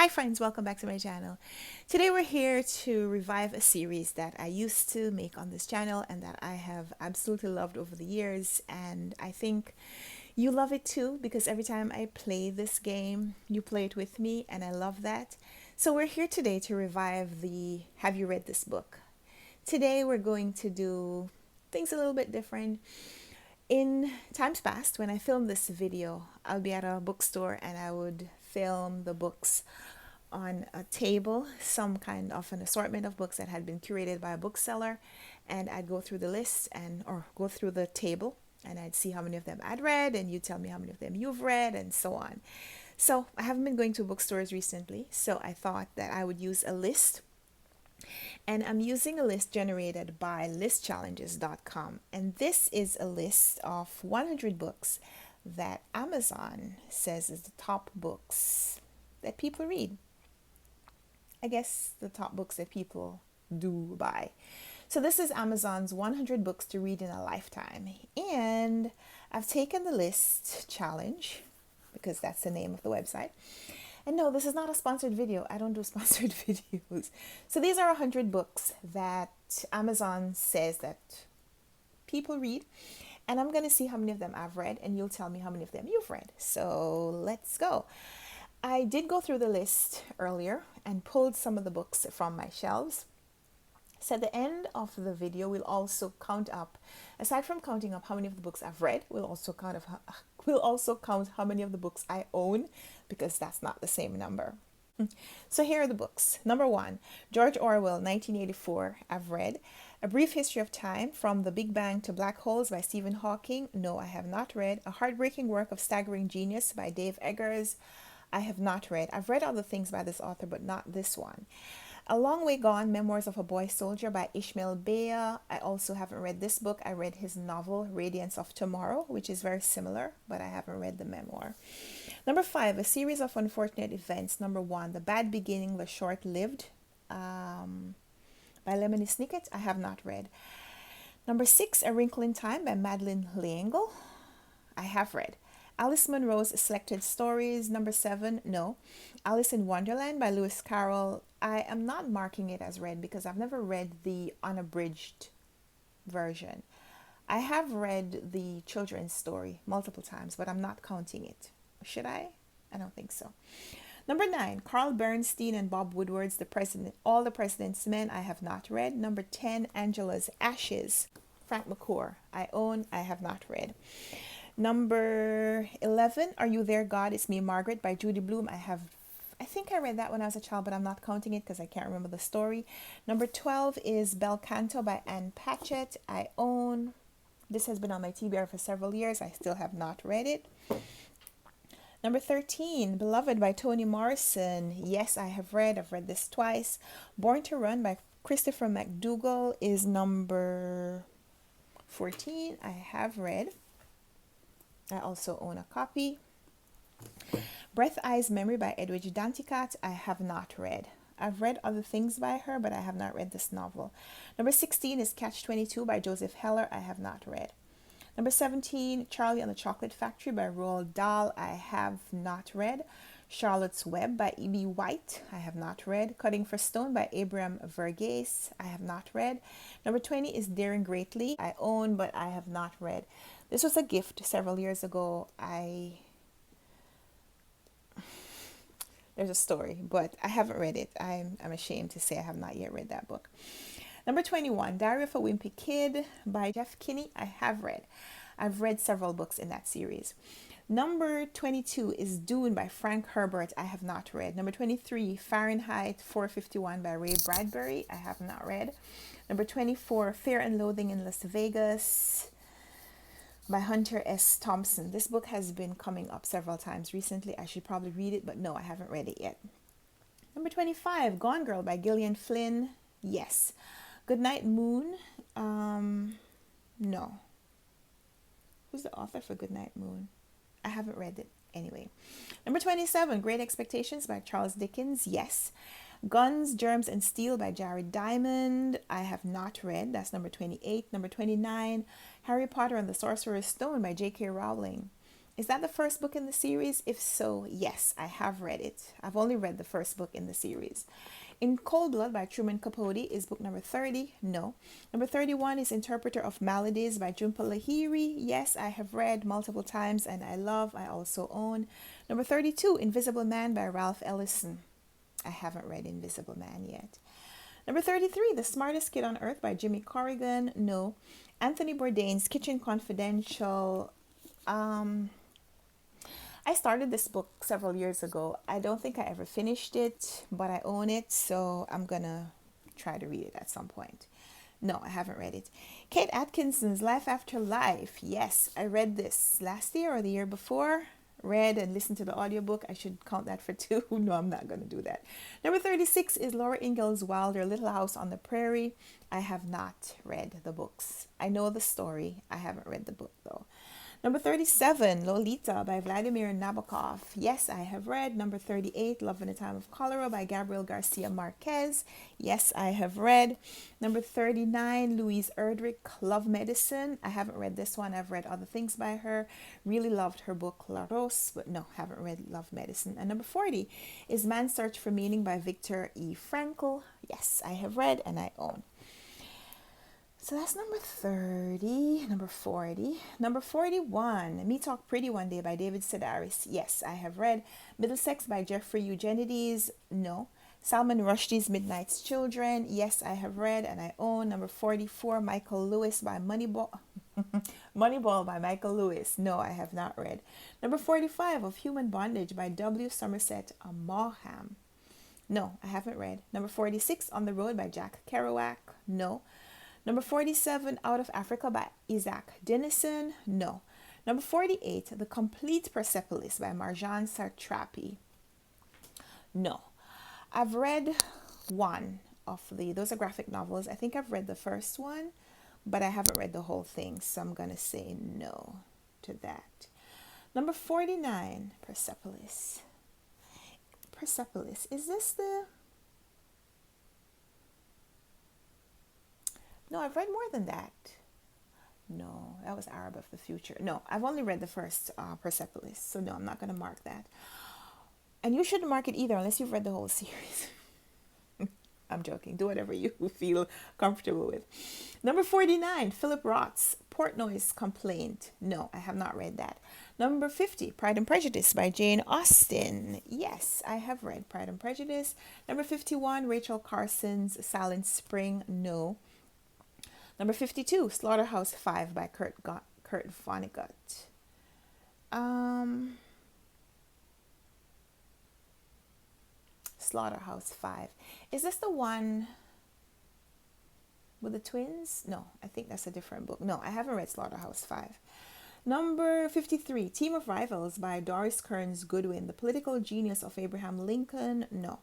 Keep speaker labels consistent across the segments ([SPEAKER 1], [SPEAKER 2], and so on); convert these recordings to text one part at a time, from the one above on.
[SPEAKER 1] Hi friends, welcome back to my channel. Today we're here to revive a series that I used to make on this channel and that I have absolutely loved over the years, and I think you love it too because every time I play this game you play it with me and I love that. So we're here today to revive the Have You Read This Book? Today we're going to do things a little bit different. In times past, when I filmed this video, I'll be at a bookstore and I would film the books on a table, some kind of an assortment of books that had been curated by a bookseller, and I'd go through the list or go through the table and I'd see how many of them I'd read and you tell me how many of them you've read and so on. So I haven't been going to bookstores recently, so I thought that I would use a list, and I'm using a list generated by listchallenges.com, and this is a list of 100 books that Amazon says is the top books that people read. I guess the top books that people do buy. So this is Amazon's 100 books to read in a lifetime, and I've taken the list challenge because that's the name of the website. And no, this is not a sponsored video. I don't do sponsored videos. So these are 100 books that Amazon says that people read. And I'm going to see how many of them I've read, and you'll tell me how many of them you've read. So let's go. I did go through the list earlier and pulled some of the books from my shelves. So at the end of the video, we'll also count up, aside from counting up how many of the books I've read, we'll also count how many of the books I own, because that's not the same number. So here are the books. Number 1, George Orwell, 1984, I've read. A Brief History of Time, From the Big Bang to Black Holes by Stephen Hawking. No, I have not read. A Heartbreaking Work of Staggering Genius by Dave Eggers. I have not read. I've read other things by this author, but not this one. A Long Way Gone, Memoirs of a Boy Soldier by Ishmael Beah. I also haven't read this book. I read his novel, Radiance of Tomorrow, which is very similar, but I haven't read the memoir. Number 5, A Series of Unfortunate Events. Number 1, The Bad Beginning, The Short-Lived by Lemony Snicket. I have not read. Number 6, A Wrinkle in Time by Madeleine L'Engle. I have read. Alice Munro's Selected Stories. Number 7, no. Alice in Wonderland by Lewis Carroll. I am not marking it as read because I've never read the unabridged version. I have read the children's story multiple times, but I'm not counting it. Should I? I don't think so. Number 9, Carl Bernstein and Bob Woodward's All the President's Men. I have not read. Number 10, Angela's Ashes, Frank McClure. I own. I have not read. Number 11, Are You There, God? It's Me, Margaret by Judy Blume. I think I read that when I was a child, but I'm not counting it because I can't remember the story. Number 12 is Bel Canto by Anne Patchett. I own. This has been on my TBR for several years. I still have not read it. Number 13, Beloved by Toni Morrison. Yes, I have read. I've read this twice. Born to Run by Christopher McDougall is number 14. I have read. I also own a copy. Breath, Eyes, Memory by Edwidge Danticat. I have not read. I've read other things by her, but I have not read this novel. Number 16 is Catch-22 by Joseph Heller. I have not read. Number 17, Charlie and the Chocolate Factory by Roald Dahl. I have not read. Charlotte's Web by E.B. White. I have not read. Cutting for Stone by Abraham Verghese. I have not read. Number 20 is Daring Greatly. I own, but I have not read. This was a gift several years ago. There's a story, but I haven't read it. I'm ashamed to say I have not yet read that book. Number 21, Diary of a Wimpy Kid by Jeff Kinney. I have read. I've read several books in that series. Number 22 is Dune by Frank Herbert. I have not read. Number 23, Fahrenheit 451 by Ray Bradbury. I have not read. Number 24, Fear and Loathing in Las Vegas by Hunter S. Thompson. This book has been coming up several times recently. I should probably read it, but no, I haven't read it yet. Number 25, Gone Girl by Gillian Flynn. Yes. Goodnight Moon. No. Who's the author for Goodnight Moon? I haven't read it anyway. Number 27, Great Expectations by Charles Dickens. Yes. Guns, Germs, and Steel by Jared Diamond. I have not read. That's number 28. Number 29, Harry Potter and the Sorcerer's Stone by J.K. Rowling. Is that the first book in the series? If so, yes, I have read it. I've only read the first book in the series. In Cold Blood by Truman Capote is book number 30. No. Number 31 is Interpreter of Maladies by Jhumpa Lahiri. Yes, I have read multiple times and I also own. Number 32, Invisible Man by Ralph Ellison. I haven't read Invisible Man yet. Number 33, The Smartest Kid on Earth by Jimmy Corrigan. No. Anthony Bourdain's Kitchen Confidential. I started this book several years ago. I don't think I ever finished it, but I own it, so I'm gonna try to read it at some point. No, I haven't read it. Kate Atkinson's Life After Life. Yes, I read this last year or the year before. Read and listened to the audiobook. I should count that for two. No, I'm not going to do that. Number 36 is Laura Ingalls Wilder, Little House on the Prairie. I have not read the books. I know the story. I haven't read the book though. Number 37, Lolita by Vladimir Nabokov. Yes, I have read. Number 38, Love in a Time of Cholera by Gabriel Garcia Marquez. Yes, I have read. Number 39, Louise Erdrich, Love Medicine. I haven't read this one. I've read other things by her. Really loved her book La Rose, but no, haven't read Love Medicine. And number 40 is Man's Search for Meaning by Viktor E. Frankl. Yes, I have read and I own. So that's number 30, number 40. Number 41, Me Talk Pretty One Day by David Sedaris. Yes, I have read. Middlesex by Jeffrey Eugenides. No. Salman Rushdie's Midnight's Children. Yes, I have read and I own. Number 44, Michael Lewis by Moneyball. Moneyball by Michael Lewis. No, I have not read. Number 45, Of Human Bondage by W. Somerset Maugham. No, I haven't read. Number 46, On the Road by Jack Kerouac. No. Number 47, Out of Africa by Isaac Dinesen. No. Number 48, The Complete Persepolis by Marjane Satrapi. No. I've read one of those are graphic novels. I think I've read the first one, but I haven't read the whole thing, so I'm going to say no to that. Number 49, Persepolis. Persepolis. Is this the... No, I've read more than that. No, that was Arab of the Future. No, I've only read the first Persepolis. So no, I'm not going to mark that. And you shouldn't mark it either unless you've read the whole series. I'm joking. Do whatever you feel comfortable with. Number 49, Philip Roth's Portnoy's Complaint. No, I have not read that. Number 50, Pride and Prejudice by Jane Austen. Yes, I have read Pride and Prejudice. Number 51, Rachel Carson's Silent Spring. No. Number 52, Slaughterhouse-Five by Kurt Vonnegut. Slaughterhouse-Five. Is this the one with the twins? No, I think that's a different book. No, I haven't read Slaughterhouse-Five. Number 53, Team of Rivals by Doris Kearns Goodwin. The Political Genius of Abraham Lincoln. No.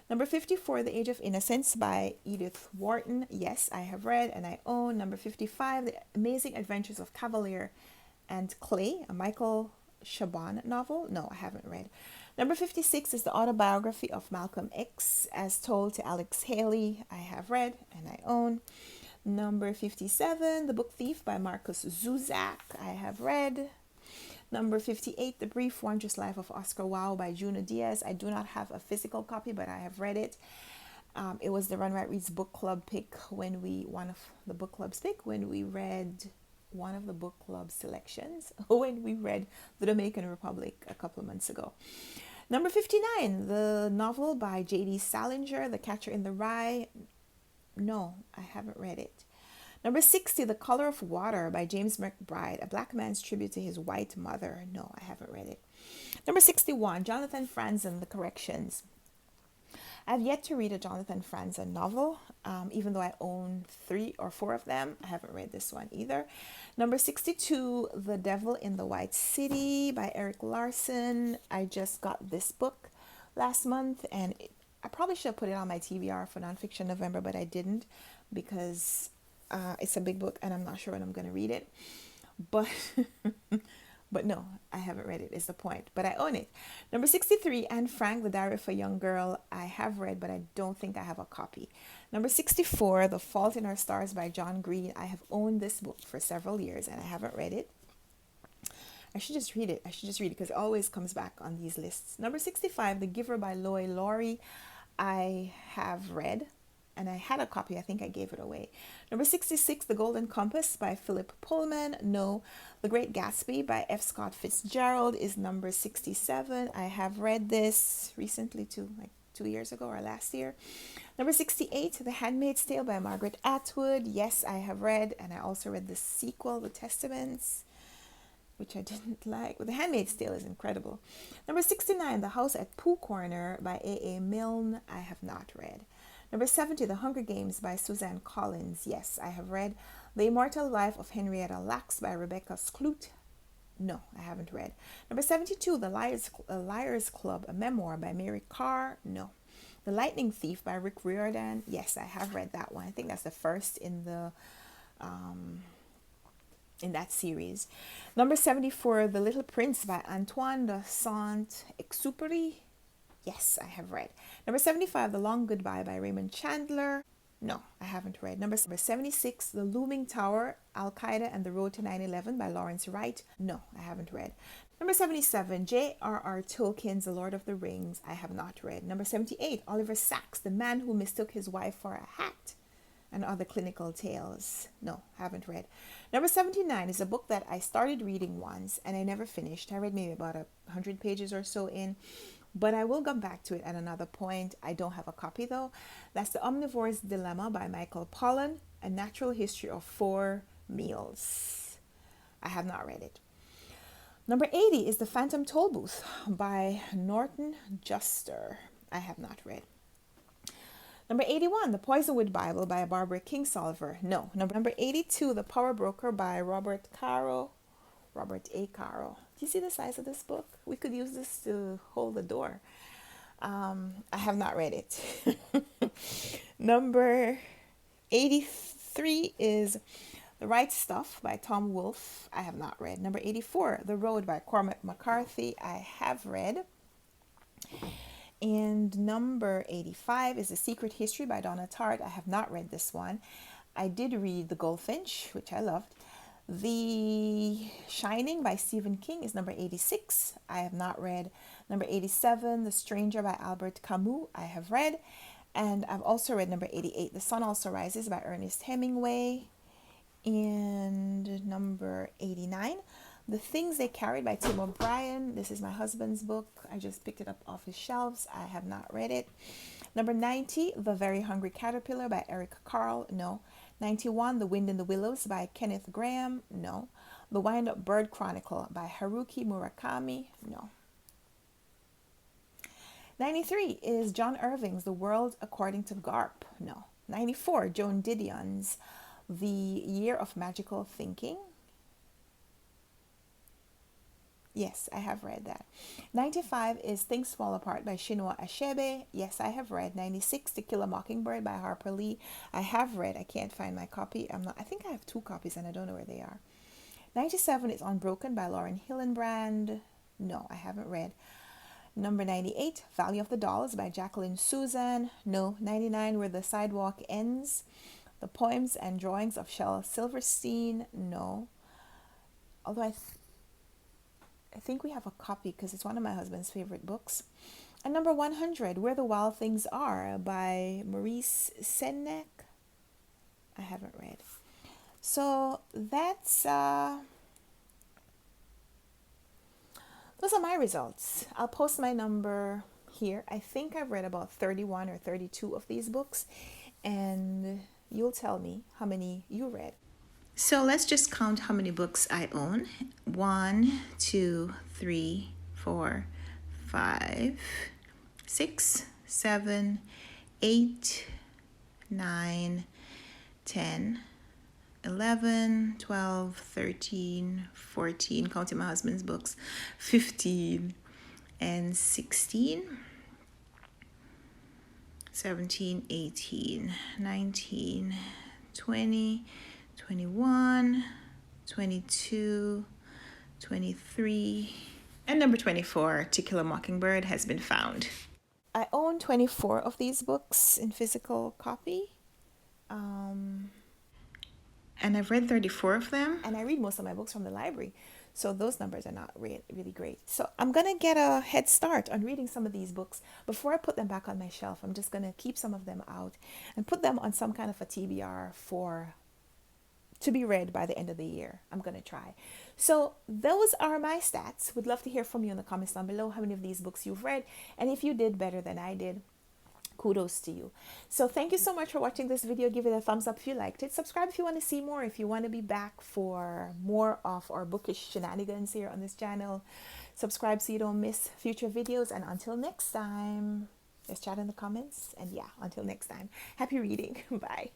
[SPEAKER 1] Number 54, The Age of Innocence by Edith Wharton. Yes, I have read and I own. Number 55, The Amazing Adventures of Cavalier and Clay, a Michael Chabon novel. No, I haven't read. Number 56 is the autobiography of Malcolm X as told to Alex Haley. I have read and I own. Number 57, The Book Thief by Marcus Zuzak. I have read. Number 58, The Brief Wondrous Life of Oscar Wilde by Juno Diaz. I do not have a physical copy, but I have read it. It was the Run Right Reads book club pick when we read one of the book club selections when we read The Dominican Republic a couple of months ago. Number 59, the novel by J.D. Salinger, The Catcher in the Rye. No, I haven't read it. Number 60, The Color of Water by James McBride, a black man's tribute to his white mother. No, I haven't read it. Number 61, Jonathan Franzen, The Corrections. I've yet to read a Jonathan Franzen novel, even though I own 3 or 4 of them. I haven't read this one either. Number 62, The Devil in the White City by Eric Larson. I just got this book last month, and I probably should have put it on my TBR for NonFiction November, but I didn't because it's a big book and I'm not sure when I'm going to read it. But but no, I haven't read it is the point, but I own it. Number 63, Anne Frank, The Diary of a Young Girl. I have read, but I don't think I have a copy. Number 64, The Fault in Our Stars by John Green. I have owned this book for several years and I haven't read it. I should just read it. I should just read it because it always comes back on these lists. Number 65, The Giver by Loy Laurie. I have read, and I had a copy. I think I gave it away. Number 66, The Golden Compass by Philip Pullman. No. The Great Gatsby by F. Scott Fitzgerald is number 67. I have read this recently too, like 2 years ago or last year. Number 68, The Handmaid's Tale by Margaret Atwood. Yes, I have read, and I also read the sequel, The Testaments, which I didn't like. But The Handmaid's Tale is incredible. Number 69, The House at Pooh Corner by A. Milne. I have not read. Number 70, The Hunger Games by Suzanne Collins. Yes, I have read. The Immortal Life of Henrietta Lacks by Rebecca Skloot. No, I haven't read. Number 72, The Liars Club, a memoir by Mary Carr. No. The Lightning Thief by Rick Riordan. Yes, I have read that one. I think that's the first in the in that series. Number 74, The Little Prince by Antoine de Saint-Exupéry. Yes, I have read. Number 75, The Long Goodbye by Raymond Chandler. No, I haven't read. Number 76, The Looming Tower, Al-Qaeda and the Road to 9/11 by Lawrence Wright. No, I haven't read. Number 77, J.R.R. Tolkien's The Lord of the Rings. I have not read. Number 78, Oliver Sacks, The Man Who Mistook His Wife for a Hat and Other Clinical Tales. No, haven't read. Number 79 is a book that I started reading once and I never finished. I read maybe about 100 pages or so in, but I will come back to it at another point. I don't have a copy though. That's The Omnivore's Dilemma by Michael Pollan, A Natural History of 4 Meals. I have not read it. Number 80 is The Phantom Tollbooth by Norton Juster. I have not read. Number 81, The Poisonwood Bible by Barbara Kingsolver. No. Number 82, The Power Broker by Robert A. Caro. Do you see the size of this book? We could use this to hold the door. I have not read it. Number 83 is The Right Stuff by Tom Wolfe. I have not read. Number 84, The Road by Cormac McCarthy. I have read. And number 85 is The Secret History by Donna Tartt. I have not read this one. I did read The Goldfinch, which I loved. The Shining by Stephen King is number 86. I have not read. Number 87, The Stranger by Albert Camus. I have read. And I've also read number 88, The Sun Also Rises by Ernest Hemingway. And number 89, The Things They Carried by Tim O'Brien. This is my husband's book. I just picked it up off his shelves. I have not read it. Number 90, The Very Hungry Caterpillar by Eric Carle. No. 91, The Wind in the Willows by Kenneth Grahame. No. The Wind-Up Bird Chronicle by Haruki Murakami. No. 93 is John Irving's The World According to Garp. No. 94, Joan Didion's The Year of Magical Thinking. Yes, I have read that. 95 is Things Fall Apart by Chinua Achebe. Yes, I have read. 96, To Kill a Mockingbird by Harper Lee. I have read. I can't find my copy. I think I have 2 copies and I don't know where they are. 97 is Unbroken by Lauren Hillenbrand. No, I haven't read. Number 98, Valley of the Dolls by Jacqueline Susan. No. 99, Where the Sidewalk Ends. The Poems and Drawings of Shel Silverstein. No. Although I think we have a copy because it's one of my husband's favorite books. And number 100, Where the Wild Things Are by Maurice Sendak. I haven't read. So that's those are my results. I'll post my number here. I think I've read about 31 or 32 of these books, and you'll tell me how many you read. So let's just count how many books I own. 1, 2, 3, 4, 5, 6, 7, 8, 9, 10, 11, 12, 13, 14, counting my husband's books, 15, and 16, 17, 18, 19, 20, 21, 22, 23, and number 24, To Kill a Mockingbird, has been found. I own 24 of these books in physical copy. And I've read 34 of them. And I read most of my books from the library. So those numbers are not really great. So I'm going to get a head start on reading some of these books before I put them back on my shelf. I'm just going to keep some of them out and put them on some kind of a TBR for to be read by the end of the year. I'm going to try. So those are my stats. Would love to hear from you in the comments down below how many of these books you've read, and if you did better than I did, kudos to you. So thank you so much for watching this video. Give it a thumbs up if you liked it. Subscribe if you want to see more. If you want to be back for more of our bookish shenanigans here on this channel, subscribe so you don't miss future videos. And until next time, let's chat in the comments. And yeah, until next time, happy reading. Bye.